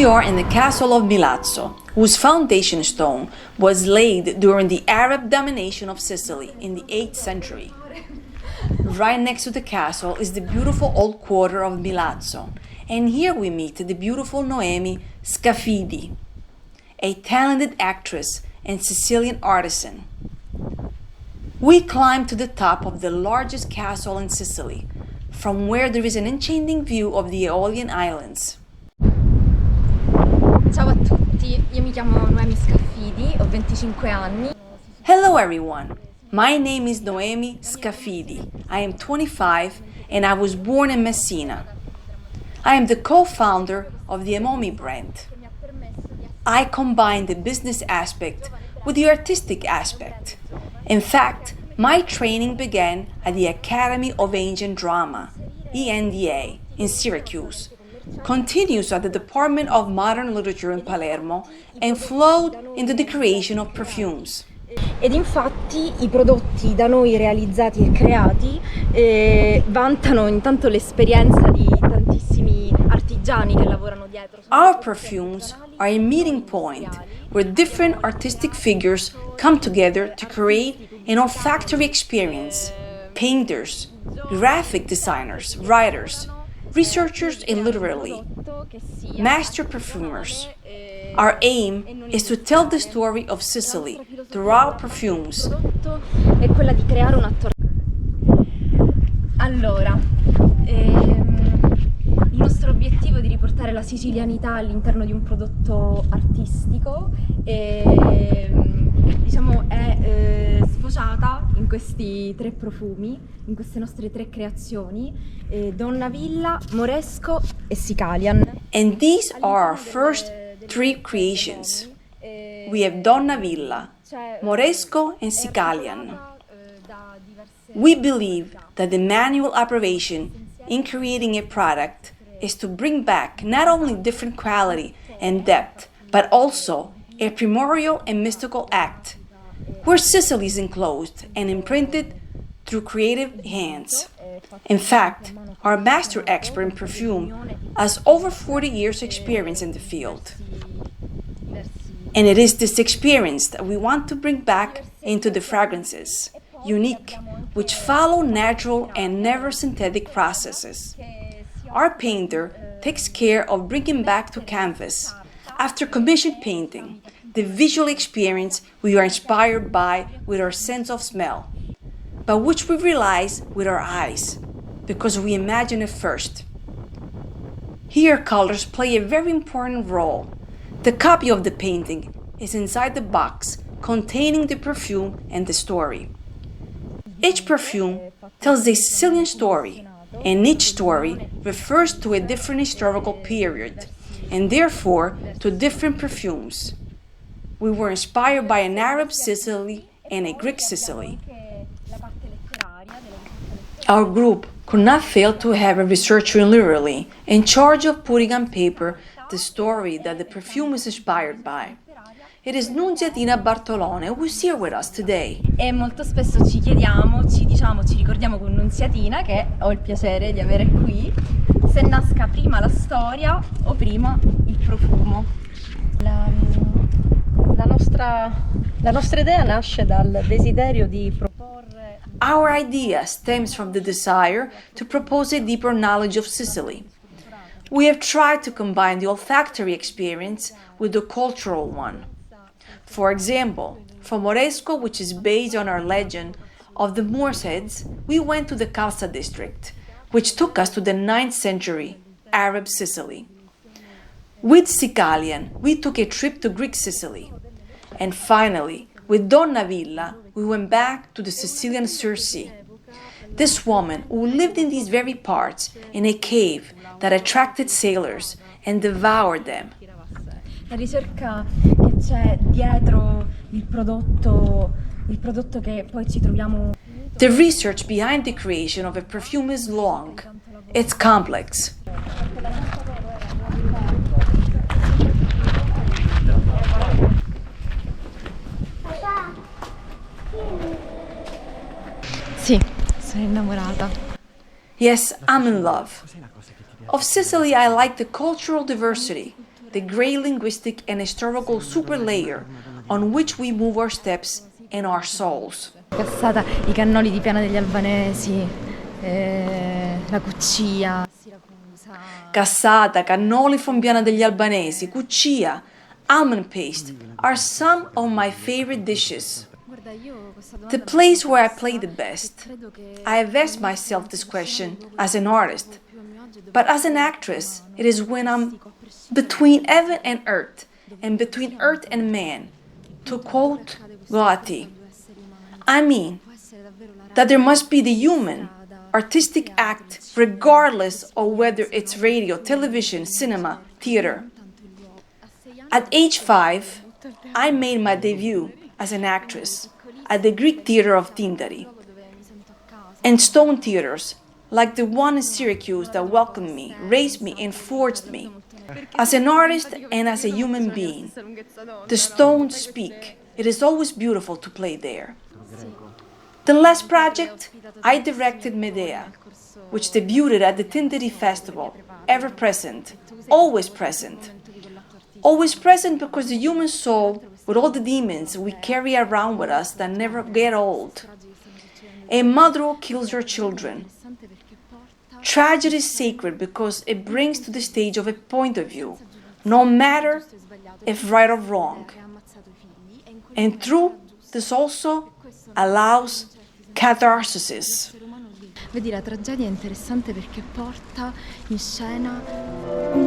We are in the castle of Milazzo, whose foundation stone was laid during the Arab domination of Sicily in the 8th century. Right next to the castle is the beautiful old quarter of Milazzo, and here we meet the beautiful Noemi Scaffidi, a talented actress and Sicilian artisan. We climb to the top of the largest castle in Sicily, from where there is an enchanting view of the Aeolian Islands. Ciao a tutti, io mi chiamo Noemi Scaffidi, ho 25 anni. Hello everyone, my name is Noemi Scaffidi. I am 25 and I was born in Messina. I am the co-founder of the Emomi brand. I combine the business aspect with the artistic aspect. In fact, my training began at the Academy of Ancient Drama, ENDA, in Syracuse, continues at the Department of Modern Literature in Palermo, and flowed into the creation of perfumes. Ed infatti i prodotti da noi realizzati e creati vantano intanto l'esperienza di tantissimi artigiani che lavorano dietro. Our perfumes are a meeting point where different artistic figures come together to create an olfactory experience. Painters, graphic designers, writers, researchers and literally master perfumers. Our aim is to tell the story of Sicily through our perfumes. È quella di creare un attore. Allora, il nostro obiettivo è di riportare la sicilianità all'interno di un prodotto artistico e diciamo è sfociata in questi 3 profumi, in queste nostre 3 creazioni, Donnavilla, Moresco e Sicilian. And these are our first 3 creations. We have Donnavilla, Moresco and Sicilian. We believe that the manual operation in creating a product is to bring back not only different quality and depth, but also a primordial and mystical act, where Sicily is enclosed and imprinted through creative hands. In fact, our master expert in perfume has over 40 years' experience in the field. And it is this experience that we want to bring back into the fragrances, unique, which follow natural and never synthetic processes. Our painter takes care of bringing back to canvas, after commission painting, the visual experience we are inspired by with our sense of smell, but which we realize with our eyes, because we imagine it first. Here colors play a very important role. The copy of the painting is inside the box containing the perfume and the story. Each perfume tells a Sicilian story, and each story refers to a different historical period, and therefore to different perfumes. We were inspired by an Arab Sicily and a Greek Sicily. Our group could not fail to have a researcher literally in charge of putting on paper the story that the perfume is inspired by. It is Nunziatina Bartolone, who is here with us today. E molto spesso ci chiediamo, ci ricordiamo con Nunziatina, che ho il piacere di avere qui, se nasca prima la storia o prima il profumo. La nostra idea nasce dal desiderio di proporre. Our idea stems from the desire to propose a deeper knowledge of Sicily. We have tried to combine the olfactory experience with the cultural one. For example, for Moresco, which is based on our legend of the Moor's Heads, we went to the Calza district, which took us to the 9th century Arab Sicily. With Sicilian, we took a trip to Greek Sicily. And finally, with Donnavilla, we went back to the Sicilian Circe. This woman who lived in these very parts in a cave that attracted sailors and devoured them. La ricerca che c'è dietro il prodotto che poi ci troviamo. The research behind the creation of a perfume is long. It's complex. Sì, sono innamorata. Yes, I'm in love. Of Sicily, I like the cultural diversity, the grey linguistic and historical superlayer on which we move our steps and our souls. Cassata, I cannoli di Piana degli Albanesi, la cuccia. Cassata, cannoli from Piana degli Albanesi, cuccia, almond paste are some of my favorite dishes. The place where I play the best. I have asked myself this question as an artist, but as an actress, it is when I'm between heaven and earth and man, to quote Goethe. I mean that there must be the human, artistic act regardless of whether it's radio, television, cinema, theater. At age 5, I made my debut as an actress at the Greek theater of Tindari and stone theaters like the one in Syracuse that welcomed me, raised me, and forged me. As an artist and as a human being, the stones speak. It is always beautiful to play there. The last project, I directed Medea, which debuted at the Tindari Festival, ever present, always present. Always present because the human soul, with all the demons we carry around with us that never get old. A mother who kills her children. Tragedy is sacred because it brings to the stage of a point of view, no matter if right or wrong. And through this also allows catharsis. Vedi, la tragedia è interessante perché porta in scena un